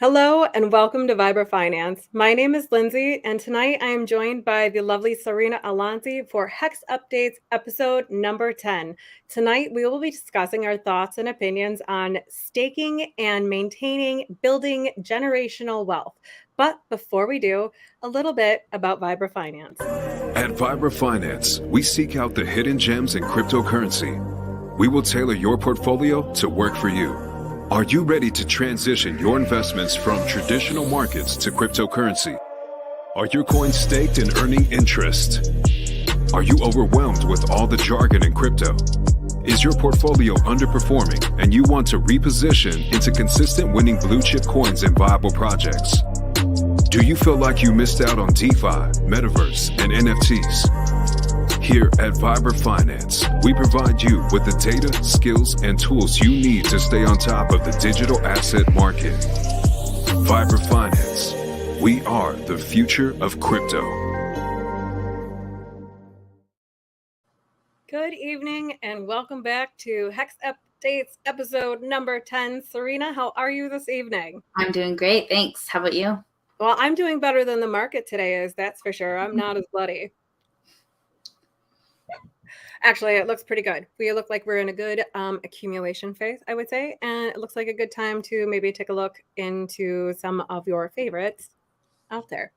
Hello and welcome to Vibra Finance. My name is Lindsay, and tonight I am joined by the lovely Serena Alonzi for HEX Updates episode number 10. Tonight we will be discussing our thoughts and opinions on staking and maintaining building generational wealth. But before we do, a little bit about Vibra Finance. At Vibra Finance, we seek out the hidden gems in cryptocurrency. We will tailor your portfolio to work for you. Are you ready to transition your investments from traditional markets to cryptocurrency? Are your coins staked and earning interest? Are you overwhelmed with all the jargon in crypto? Is your portfolio underperforming and you want to reposition into consistent winning blue chip coins and viable projects? Do you feel like you missed out on DeFi, Metaverse, and NFTs? Here at Vibra Finance, we provide you with the data, skills, and tools you need to stay on top of the digital asset market. Vibra Finance, we are the future of crypto. Good evening and welcome back to HEX Updates episode number 10. Serena, how are you this evening? I'm doing great, thanks. How about you? Well, I'm doing better than the market today is, that's for sure. I'm not as bloody. Actually, it looks pretty good. We look like we're in a good accumulation phase, I would say. And it looks like a good time to maybe take a look into some of your favorites out there.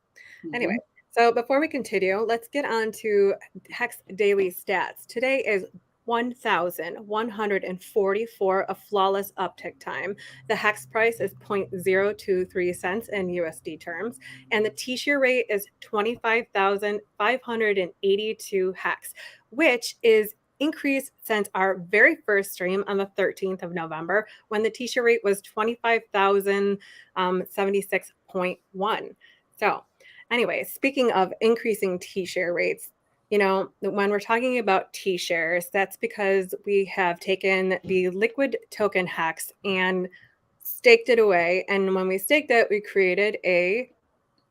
Anyway, so before we continue, let's get on to HEX Daily Stats. Today is 1,144 of flawless uptick time. The HEX price is 0.023 cents in USD terms, and the T-share rate is 25,582 HEX, which is increased since our very first stream on the 13th of November when the T-share rate was 25,076.1. So anyway, speaking of increasing T-share rates, you know, when we're talking about T-shares, that's because we have taken the liquid token HEX and staked it away. And when we staked it, we created a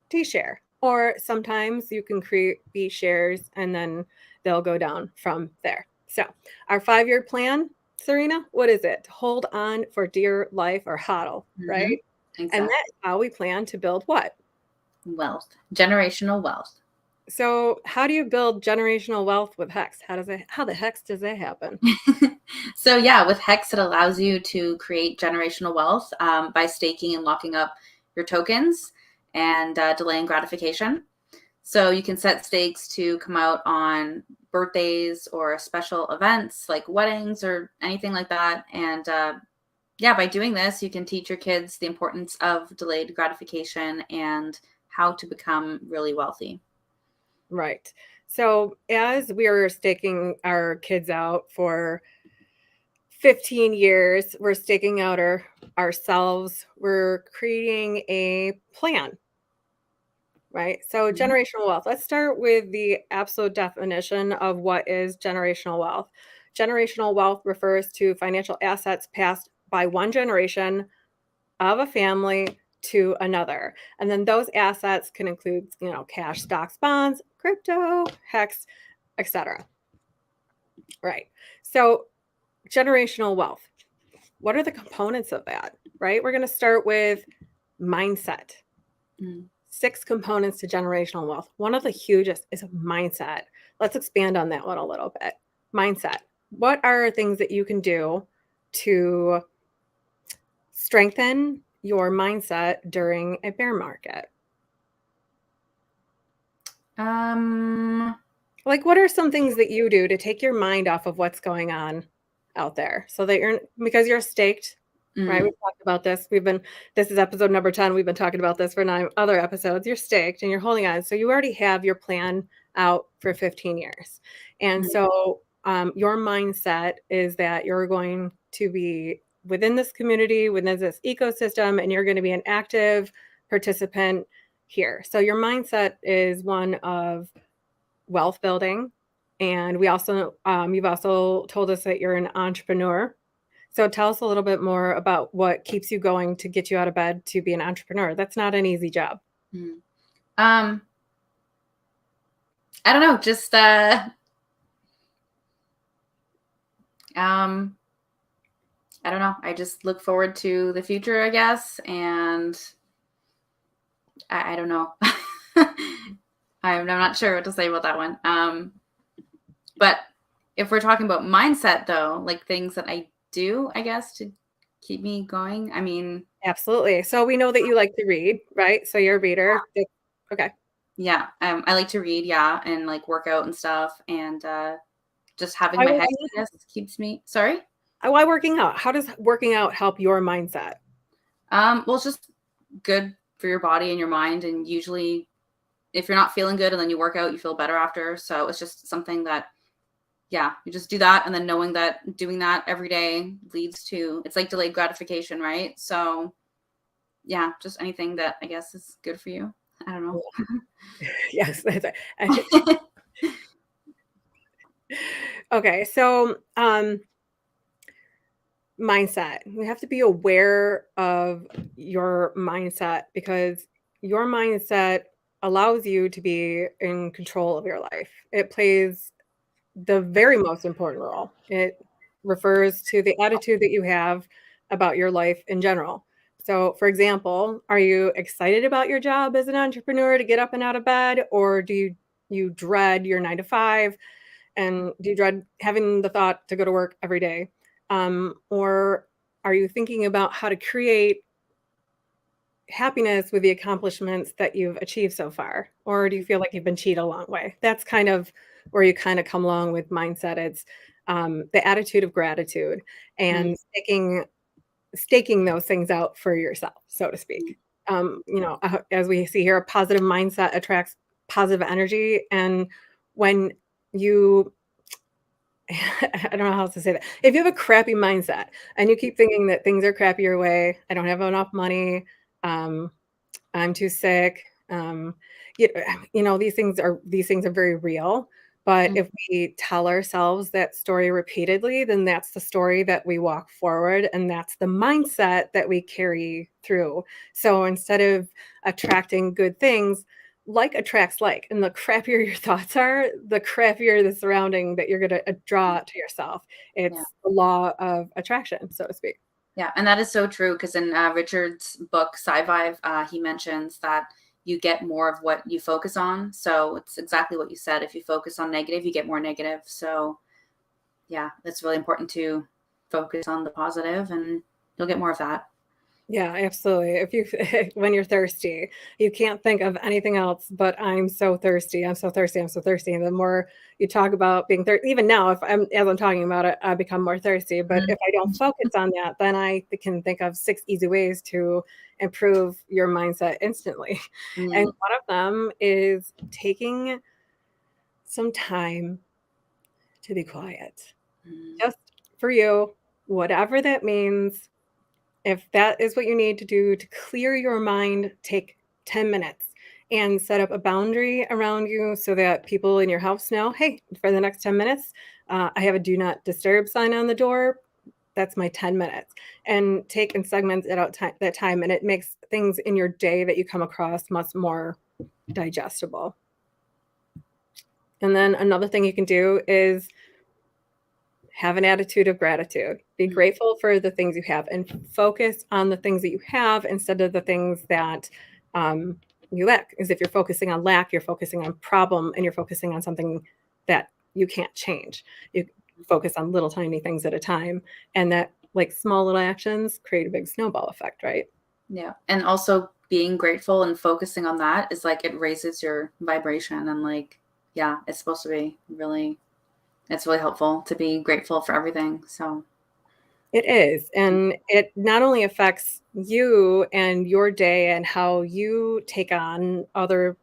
T-share. Or sometimes you can create B shares and then they'll go down from there. So our 5-year plan, Serena, what is it? Hold on for dear life or HODL, right? Exactly. And that's how we plan to build what? Wealth, generational wealth. So how do you build generational wealth with HEX? How the heck does that happen? So yeah, with HEX, it allows you to create generational wealth by staking and locking up your tokens and delaying gratification. So you can set stakes to come out on birthdays or special events like weddings or anything like that. And yeah, by doing this, you can teach your kids the importance of delayed gratification and how to become really wealthy. Right. So as we are staking our kids out for 15 years, we're staking out ourselves, we're creating a plan, right? So generational wealth. Let's start with the absolute definition of what is generational wealth. Generational wealth refers to financial assets passed by one generation of a family to another. And then those assets can include, you know, cash, stocks, bonds, crypto, HEX, etc. Right. So generational wealth. What are the components of that? Right? We're going to start with mindset. 6 components to generational wealth. One of the hugest is mindset. Let's expand on that one a little bit. Mindset. What are things that you can do to strengthen your mindset during a bear market? Like, what are some things that you do to take your mind off of what's going on out there so that because you're staked, right? We've talked about this. This is episode number 10. We've been talking about this for 9 other episodes. You're staked and you're holding on. So you already have your plan out for 15 years. And so your mindset is that you're going to be within this community, within this ecosystem, and you're going to be an active participant here. So your mindset is one of wealth building. And we also, you've also told us that you're an entrepreneur. So tell us a little bit more about what keeps you going to get you out of bed to be an entrepreneur. That's not an easy job. I don't know, just I don't know. I just look forward to the future, I guess, and I don't know. I'm not sure what to say about that one. But if we're talking about mindset, though, like things that I do, I guess, to keep me going. I mean, Absolutely. So we know that you like to read, right? So you're a reader. Okay. yeah, I like to read, yeah, and like work out and stuff, and just having Why my hex, working I guess, keeps me. Sorry. Why working out? How does working out help your mindset? Well, it's just good for your body and your mind, and usually, if you're not feeling good and then you work out, you feel better after. So it's just something that, yeah, you just do that, and then knowing that doing that every day leads to, it's like delayed gratification, right? So yeah, just anything that I guess is good for you. I don't know. Yes. Okay. So, mindset. You have to be aware of your mindset because your mindset allows you to be in control of your life. It plays the very most important role. It refers to the attitude that you have about your life in general. So, for example, are you excited about your job as an entrepreneur to get up and out of bed, or do you dread your 9 to 5, and do you dread having the thought to go to work every day? Or are you thinking about how to create happiness with the accomplishments that you've achieved so far? Or do you feel like you've been cheated a long way? That's kind of where you kind of come along with mindset. It's the attitude of gratitude Mm, and staking those things out for yourself, so to speak. As we see here, a positive mindset attracts positive energy. And when you I don't know how else to say that. If you have a crappy mindset and you keep thinking that things are crappy your way, I don't have enough money, um, I'm too sick. You, these things are very real. But mm, if we tell ourselves that story repeatedly, then that's the story that we walk forward, and that's the mindset that we carry through. So instead of attracting good things, like attracts like, and the crappier your thoughts are, the crappier the surrounding that you're going to draw to yourself. yeah. It's the law of attraction, so to speak. Yeah, and that is so true because in Richard's book Sci-Vive, he mentions that you get more of what you focus on. So it's exactly what you said. If you focus on negative, you get more negative. So yeah, it's really important to focus on the positive, and you'll get more of that. Yeah, absolutely. If you when you're thirsty, you can't think of anything else but I'm so thirsty. I'm so thirsty. I'm so thirsty. And the more you talk about being thirsty, even now, if I'm as I'm talking about it, I become more thirsty. But if I don't focus on that, then I can think of 6 easy ways to improve your mindset instantly. And Mm, one of them is taking some time to be quiet. mm, Just for you, whatever that means. If that is what you need to do to clear your mind, take 10 minutes and set up a boundary around you so that people in your house know, hey, for the next 10 minutes, I have a do not disturb sign on the door. That's my 10 minutes. And take and segment it out that time. And it makes things in your day that you come across much more digestible. And then another thing you can do is have an attitude of gratitude. Be mm, grateful for the things you have and focus on the things that you have instead of the things that you lack. Because if you're focusing on lack, you're focusing on problem and you're focusing on something that you can't change. You focus on little tiny things at a time, and that like small little actions create a big snowball effect, right? yeah, and also being grateful and focusing on that is like it raises your vibration, and like, yeah, it's supposed to be really, it's really helpful to be grateful for everything. So It is. And it not only affects you and your day and how you take on other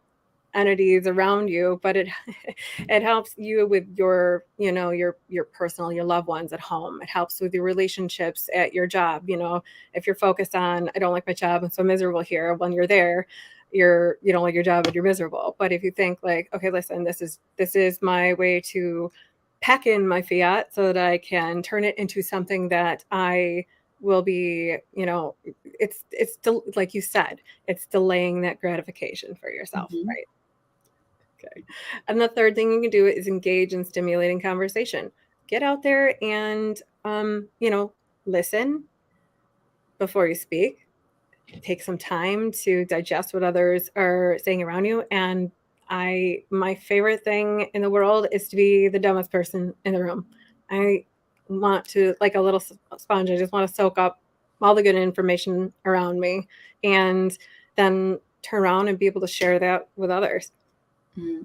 entities around you, but it it helps you with your personal, your loved ones at home. It helps with your relationships at your job. If you're focused on, I don't like my job, I'm so miserable here. When you're there, you don't like your job and you're miserable. But if you think like, okay, listen, this is my way to pack in my fiat so that I can turn it into something that I will be, like you said, it's delaying that gratification for yourself, mhm. right? Okay. And the third thing you can do is engage in stimulating conversation. Get out there and, listen before you speak. take some time to digest what others are saying around you. And my favorite thing in the world is to be the dumbest person in the room. I want to, like a little sponge, I just want to soak up all the good information around me and then turn around and be able to share that with others. Mm-hmm.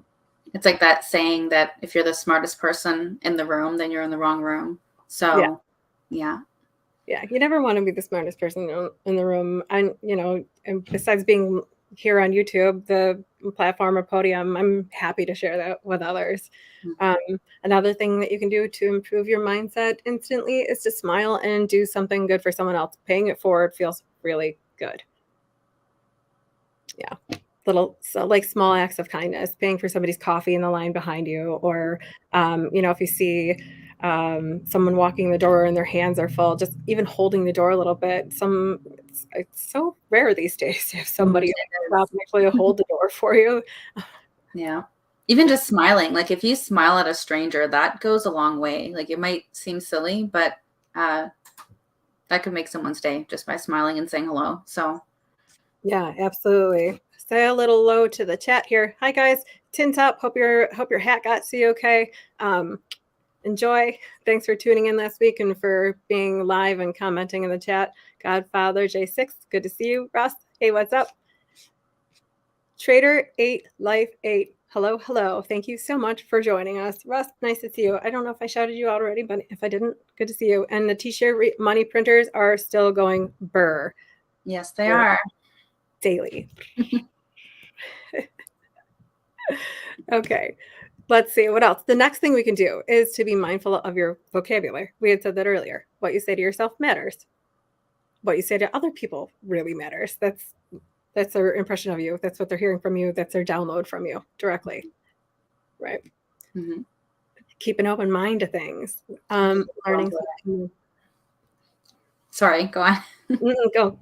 It's like that saying that if you're the smartest person in the room, then you're in the wrong room. So, yeah. Yeah, you never want to be the smartest person in the room. And, and besides being here on YouTube, the platform or podium, I'm happy to share that with others. Another thing that you can do to improve your mindset instantly is to smile and do something good for someone else. Paying it forward feels really good. Yeah. Like small acts of kindness, paying for somebody's coffee in the line behind you, or, if you see someone walking the door and their hands are full, just even holding the door a little bit. It's so rare these days to have somebody actually hold the door for you. Yeah. Even just smiling, like if you smile at a stranger, that goes a long way. Like it might seem silly, but that could make someone's day just by smiling and saying hello. So yeah, absolutely. Say a little hello to the chat here. Hi guys, tin top. Hope your hat got to you okay. Enjoy. Thanks for tuning in last week and for being live and commenting in the chat. Godfather J6, good to see you. Ross, hey, what's up? Trader 8 Life 8. Hello. Thank you so much for joining us. Russ, nice to see you. I don't know if I shouted you out already, but if I didn't, good to see you. And the T-share money printers are still going burr. Yes, they are. Daily. Okay. Let's see what else. The next thing we can do is to be mindful of your vocabulary. We had said that earlier. What you say to yourself matters. What you say to other people really matters. That's their impression of you. That's what they're hearing from you. That's their download from you directly. Right. Mm-hmm. Keep an open mind to things. Learning something. Sorry, go on. Go.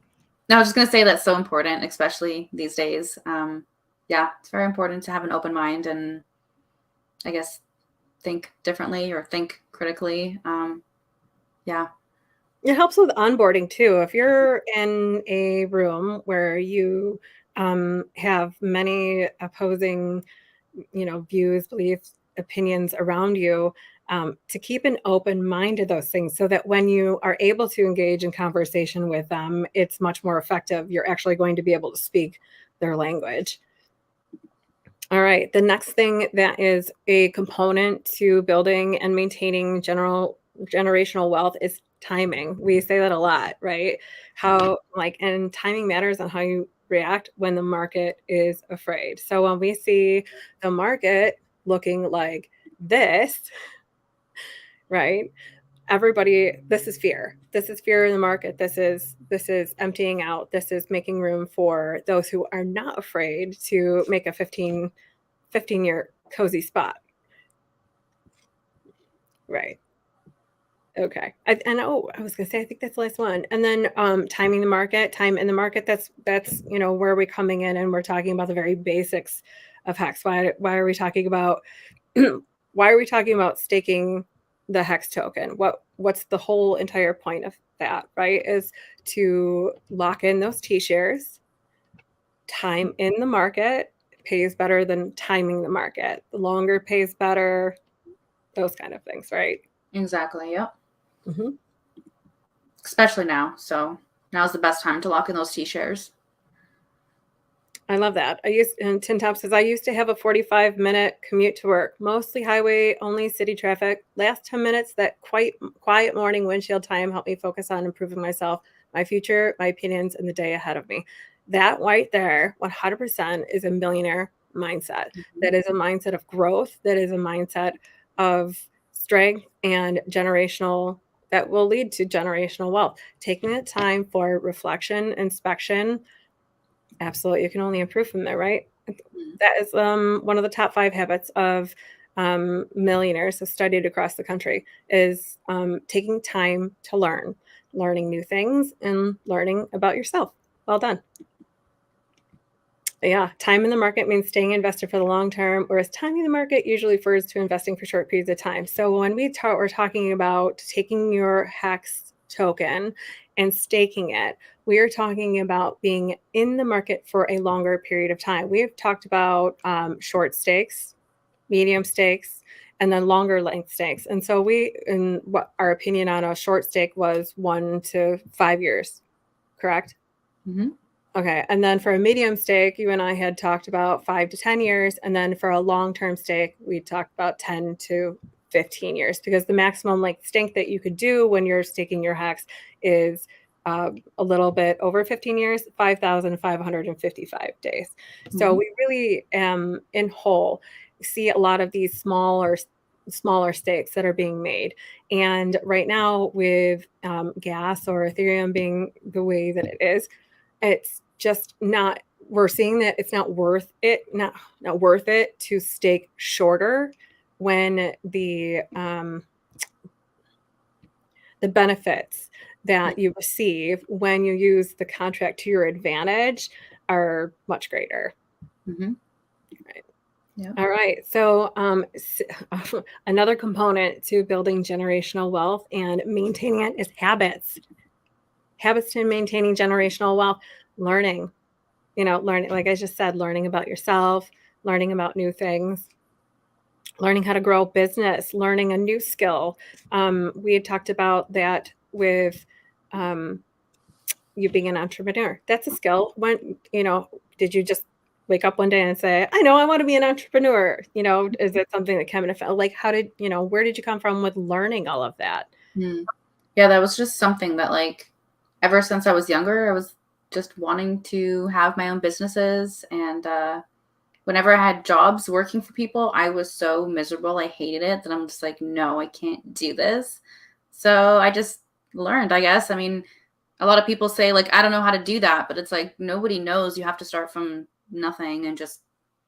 No, I was just going to say that's so important, especially these days. Yeah, it's very important to have an open mind and I guess think differently or think critically. Yeah. It helps with onboarding too. If you're in a room where you have many opposing, views, beliefs, opinions around you, to keep an open mind to those things so that when you are able to engage in conversation with them, it's much more effective. You're actually going to be able to speak their language. All right. The next thing that is a component to building and maintaining generational wealth is timing. We say that a lot, right? And timing matters on how you react when the market is afraid. So when we see the market looking like this, right? Everybody, this is fear. This is fear in the market. This is emptying out. This is making room for those who are not afraid to make a 15-year cozy spot. Right. Okay. I was going to say, I think that's the last one. And then timing the market, time in the market, that's where are we coming in and we're talking about the very basics of HEX. Why are we talking about staking the HEX token? What's the whole entire point of that, right? Is to lock in those T-shares. Time in the market pays better than timing the market. The longer pays better, those kind of things, right? Exactly. Yep. Mm-hmm. Especially now. So now's the best time to lock in those T-shares. I love that. Tin Top says, I used to have a 45-minute commute to work, mostly highway, only city traffic. Last 10 minutes, that quiet morning windshield time helped me focus on improving myself, my future, my opinions, and the day ahead of me. That right there, 100% is a millionaire mindset. Mm-hmm. That is a mindset of growth. That is a mindset of strength and that will lead to generational wealth. Taking the time for reflection, inspection, absolutely. You can only improve from there, right? That is one of the top 5 habits of millionaires studied across the country is taking time to learning new things and learning about yourself. Well done. Yeah, time in the market means staying invested for the long term, whereas timing the market usually refers to investing for short periods of time. So when we're talking about taking your HEX token and staking it, We are talking about being in the market for a longer period of time. We have talked about short stakes, medium stakes, and then longer length stakes. And so what our opinion on a short stake was 1 to 5 years, correct? Mm-hmm. Okay. And then for a medium stake, you and I had talked about 5 to 10 years. And then for a long-term stake, we talked about 10 to 15 years, because the maximum length stake that you could do when you're staking your HEX is a little bit over 15 years, 5,555 days. Mm-hmm. So we really, in whole, see a lot of these smaller stakes that are being made. And right now with gas or Ethereum being the way that it is, it's just not, we're seeing that it's not worth it to stake shorter when the benefits that you receive when you use the contract to your advantage are much greater. Mm-hmm. Right. Yeah. All right. So another component to building generational wealth and maintaining it is habits. Habits to maintaining generational wealth. Learning, like I just said, learning about yourself, learning about new things, learning how to grow a business, learning a new skill. We had talked about that with you being an entrepreneur. That's a skill. When, did you just wake up one day and say, I know I want to be an entrepreneur? Is it something that came in? Like, where did you come from with learning all of that? Yeah, that was just something that, like, ever since I was younger, I was just wanting to have my own businesses. And whenever I had jobs working for people, I was so miserable. I hated it that I'm just like, no, I can't do this. So I just learned, I guess. I mean, a lot of people say, like, I don't know how to do that, but it's like, nobody knows. You have to start from nothing and just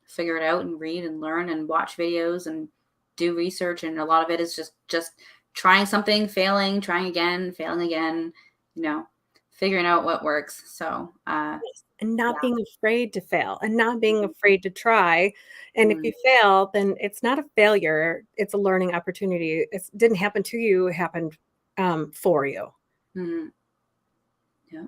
figure it out and read and learn and watch videos and do research. And a lot of it is just trying something, failing, trying again, failing again, figuring out what works. So, and not being afraid to fail and not being afraid to try. And if you fail, then it's not a failure. It's a learning opportunity. It didn't happen to you. It happened for you. Yeah.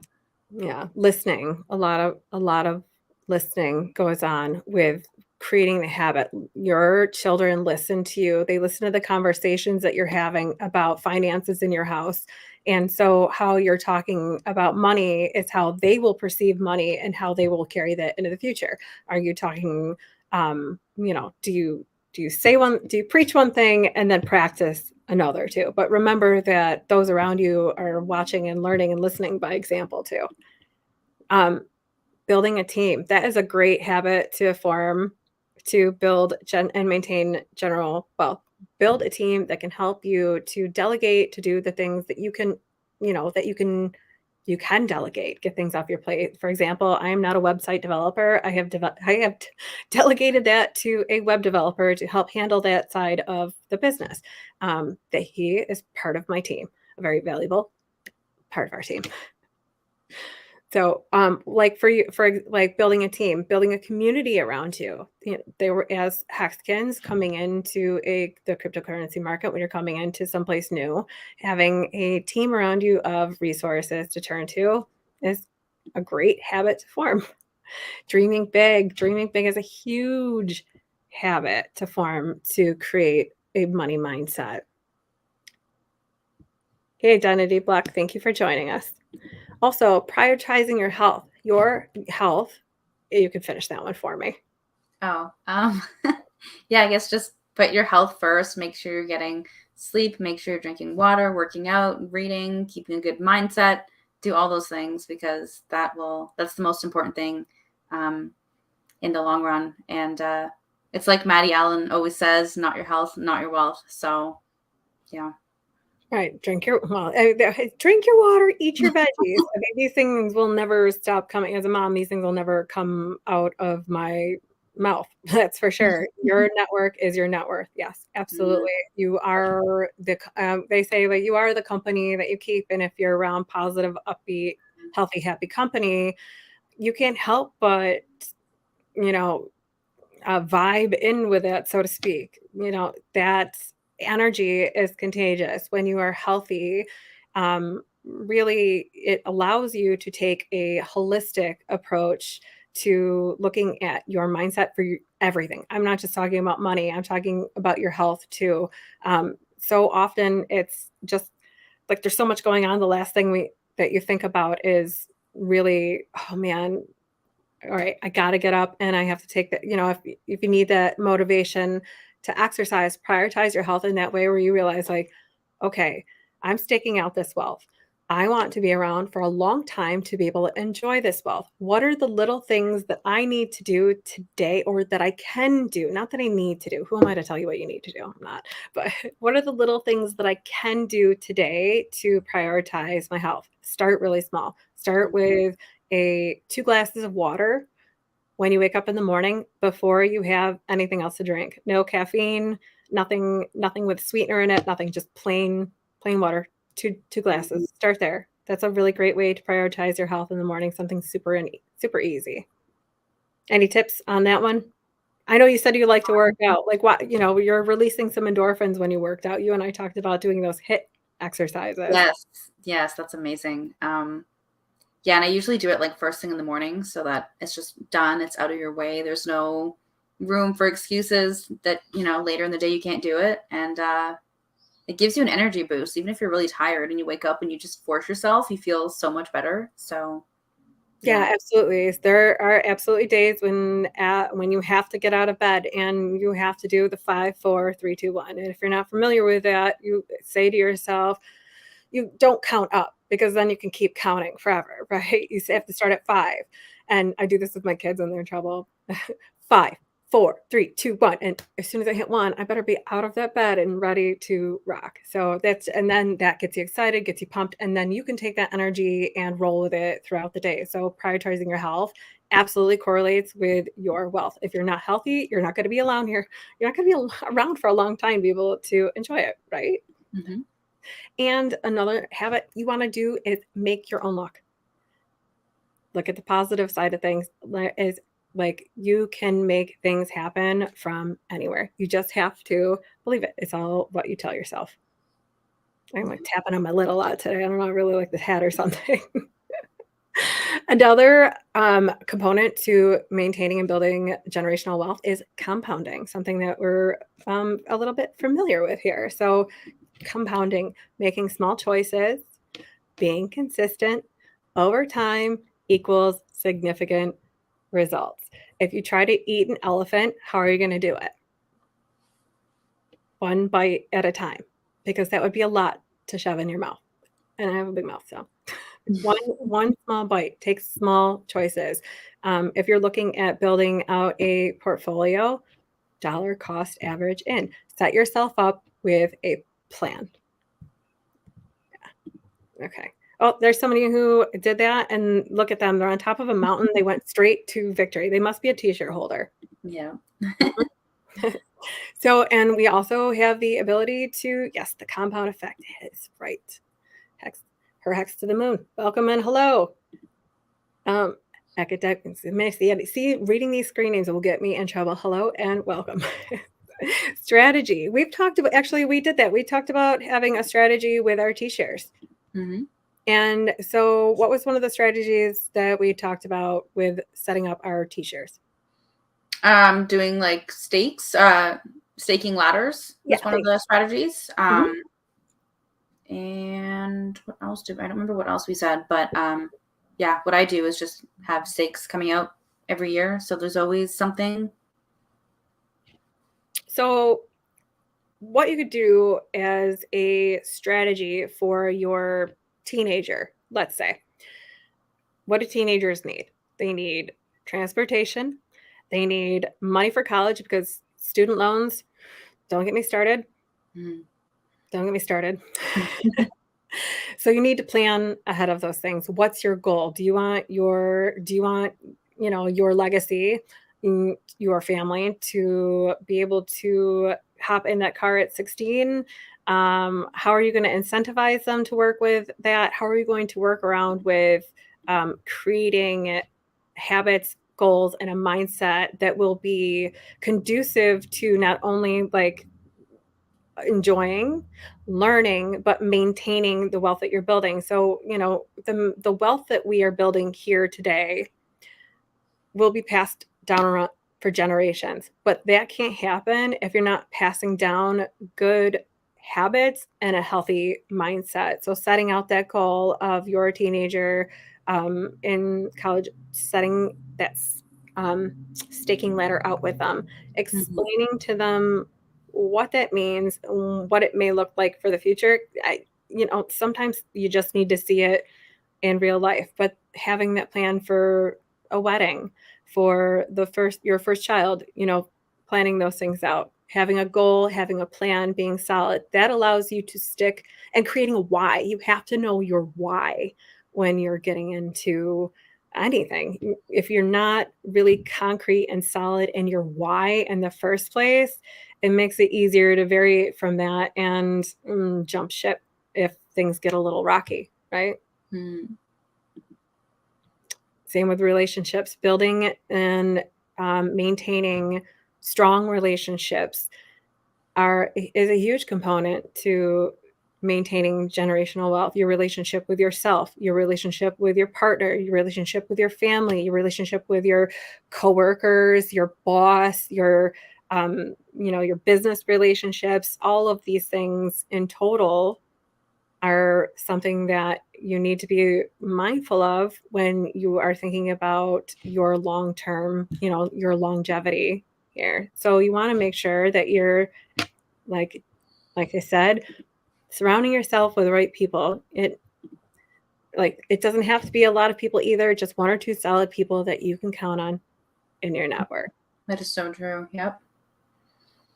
Yeah. Listening. A lot of listening goes on with creating the habit. Your children listen to you. They listen to the conversations that you're having about finances in your house. And so how you're talking about money is how they will perceive money and how they will carry that into the future. Are you talking, do you preach one thing and then practice another too? But remember that those around you are watching and learning and listening by example too. Building a team. That is a great habit to form to build and maintain general wealth. Build a team that can help you to delegate, to do the things that you can delegate, get things off your plate. For example, I am not a website developer. I have delegated that to a web developer to help handle that side of the business. That he is part of my team, a very valuable part of our team. So, like for like building a team, building a community around you. They were, as Hexkins coming into the cryptocurrency market, when you're coming into someplace new, having a team around you of resources to turn to is a great habit to form. Dreaming big is a huge habit to form to create a money mindset. Hey, Identity Block, thank you for joining us. Also, prioritizing your health. You can finish that one for me. Oh, yeah, I guess just put your health first. Make sure you're getting sleep. Make sure you're drinking water, working out, reading, keeping a good mindset. Do all those things, because that's the most important thing in the long run. And it's like Maddie Allen always says, not your health, not your wealth. So, yeah. Right. Drink your water, eat your veggies. I mean, these things will never stop coming. As a mom, these things will never come out of my mouth. That's for sure. Your network is your net worth. Yes, absolutely. You are they say, like, you are the company that you keep. And if you're around positive, upbeat, healthy, happy company, you can't help but, vibe in with it, so to speak. That energy is contagious. When you are healthy, really, it allows you to take a holistic approach to looking at your mindset for everything. I'm not just talking about money, I'm talking about your health too. So often it's just like there's so much going on. The last thing that you think about is really, oh man, all right, I got to get up and I have to take that. If you need that motivation to exercise, prioritize your health in that way where you realize, like, okay, I'm staking out this wealth. I want to be around for a long time to be able to enjoy this wealth. What are the little things that I need to do today or that I can do? Not that I need to do. Who am I to tell you what you need to do? I'm not. But what are the little things that I can do today to prioritize my health? Start really small. Start with 2 glasses of water when you wake up in the morning before you have anything else to drink. No caffeine, nothing with sweetener in it, nothing, just plain water. Two glasses. Start there. That's a really great way to prioritize your health in the morning, something super easy. Any tips on that one? I know you said you like to work out. Like, what, you're releasing some endorphins when you worked out. You and I talked about doing those HIIT exercises. Yes, that's amazing. Yeah, and I usually do it like first thing in the morning so that it's just done. It's out of your way. There's no room for excuses that, later in the day you can't do it. And it gives you an energy boost. Even if you're really tired and you wake up and you just force yourself, you feel so much better. So yeah, absolutely. There are absolutely days when you have to get out of bed and you have to do the 5, 4, 3, 2, 1. And if you're not familiar with that, you say to yourself, you don't count up, because then you can keep counting forever, right? You have to start at 5. And I do this with my kids when they're in trouble. 5, 4, 3, 2, 1. And as soon as I hit 1, I better be out of that bed and ready to rock. And then that gets you excited, gets you pumped, and then you can take that energy and roll with it throughout the day. So prioritizing your health absolutely correlates with your wealth. If you're not healthy, you're not going to be around here. You're not going to be around for a long time to be able to enjoy it, right? Mm-hmm. And another habit you want to do is make your own luck. Look at the positive side of things. Is like, you can make things happen from anywhere. You just have to believe it. It's all what you tell yourself. I'm like tapping on my lid a lot today. I don't know, I really like the hat or something. Another component to maintaining and building generational wealth is compounding, something that we're a little bit familiar with here. So compounding, making small choices, being consistent over time equals significant results. If you try to eat an elephant, how are you going to do it? One bite at a time, because that would be a lot to shove in your mouth. And I have a big mouth, so one small bite. Take small choices. If you're looking at building out a portfolio, dollar cost average in. Set yourself up with a plan. Yeah. Okay. Oh, there's somebody who did that, and look at them. They're on top of a mountain. They went straight to victory. They must be a T-shirt holder. Yeah. So, and we also have the ability to, yes, the compound effect is right. Hex to the moon. Welcome and hello. Academics. See, reading these screen names will get me in trouble. Hello and welcome. Strategy. We did that. We talked about having a strategy with our T-shares. Mm-hmm. And so what was one of the strategies that we talked about with setting up our T-shares? Doing like staking ladders was one of the strategies. And what else I don't remember what else we said, but yeah, what I do is just have stakes coming out every year. So there's always something. So what you could do as a strategy for your teenager, let's say, what do teenagers need? They need transportation. They need money for college, because student loans, don't get me started. Mm-hmm. Don't get me started. So you need to plan ahead of those things. What's your goal? Do you want your legacy, your family, to be able to hop in that car at 16? How are you going to incentivize them to work with that? How are you going to work around with creating habits, goals, and a mindset that will be conducive to not only like enjoying, learning, but maintaining the wealth that you're building. So, the wealth that we are building here today will be passed down around for generations. But that can't happen if you're not passing down good habits and a healthy mindset. So setting out that goal of your teenager in college, setting that staking ladder out with them, explaining to them what that means, what it may look like for the future. Sometimes you just need to see it in real life, but having that plan for a wedding, for your first child, planning those things out, having a goal, having a plan, being solid, that allows you to stick, and creating a why. You have to know your why when you're getting into anything. If you're not really concrete and solid in your why in the first place, it makes it easier to vary from that and jump ship if things get a little rocky, right? Same with relationships. Building and maintaining strong relationships is a huge component to maintaining generational wealth. Your relationship with yourself, your relationship with your partner, your relationship with your family, your relationship with your coworkers, your boss, your business relationships. All of these things in total are something that you need to be mindful of when you are thinking about your long-term, your longevity here. So you want to make sure that you're, like I said, surrounding yourself with the right people. It doesn't have to be a lot of people either, just one or two solid people that you can count on in your network. That is so true. Yep.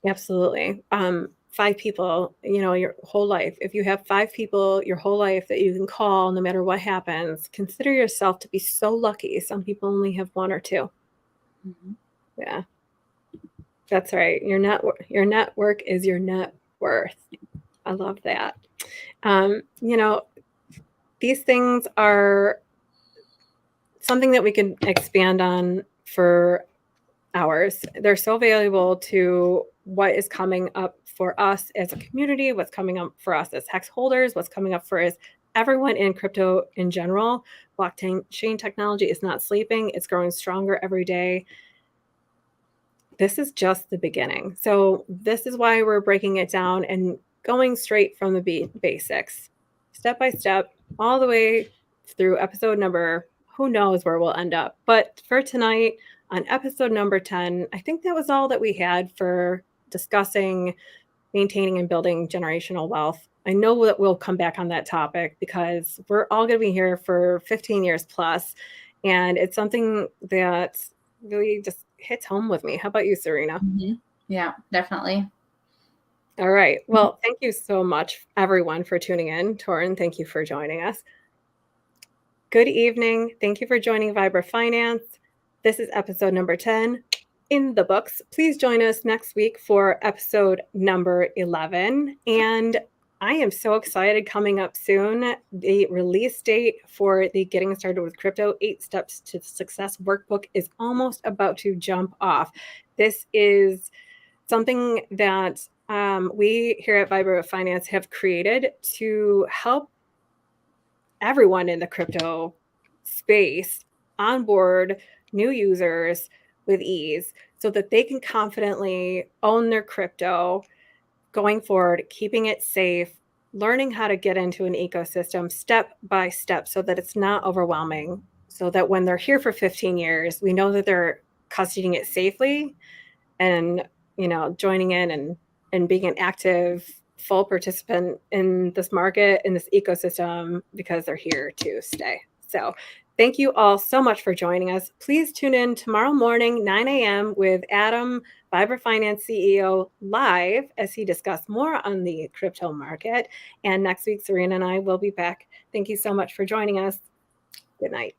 Absolutely. 5 people, your whole life. If you have 5 people your whole life that you can call no matter what happens, consider yourself to be so lucky. Some people only have 1 or 2. Yeah. That's right. Your network is your net worth. I love that. These things are something that we can expand on for hours. They're so valuable to what is coming up for us as a community, what's coming up for us as HEX holders, what's coming up for us, everyone in crypto in general. Blockchain technology is not sleeping. It's growing stronger every day. This is just the beginning. So this is why we're breaking it down and going straight from the basics, step by step, all the way through episode number, who knows where we'll end up. But for tonight, on episode number 10, I think that was all that we had for discussing maintaining and building generational wealth. I know that we'll come back on that topic because we're all going to be here for 15 years plus, and it's something that really just hits home with me. How about you, Serena? Yeah, definitely. All right. Well, thank you so much, everyone, for tuning in. Torrin, thank you for joining us. Good evening. Thank you for joining Vibra Finance. This is episode number 10 in the books. Please join us next week for episode number 11. And I am so excited, coming up soon, the release date for the Getting Started with Crypto 8 Steps to Success workbook is almost about to jump off. This is something that we here at Vibra Finance have created to help everyone in the crypto space onboard new users with ease so that they can confidently own their crypto going forward, keeping it safe, learning how to get into an ecosystem step by step so that it's not overwhelming, so that when they're here for 15 years, we know that they're custodying it safely and, joining in and being an active, full participant in this market, in this ecosystem, because they're here to stay. So thank you all so much for joining us. Please tune in tomorrow morning, 9 a.m. with Adam, Vibra Finance CEO, live as he discussed more on the crypto market. And next week, Serena and I will be back. Thank you so much for joining us. Good night.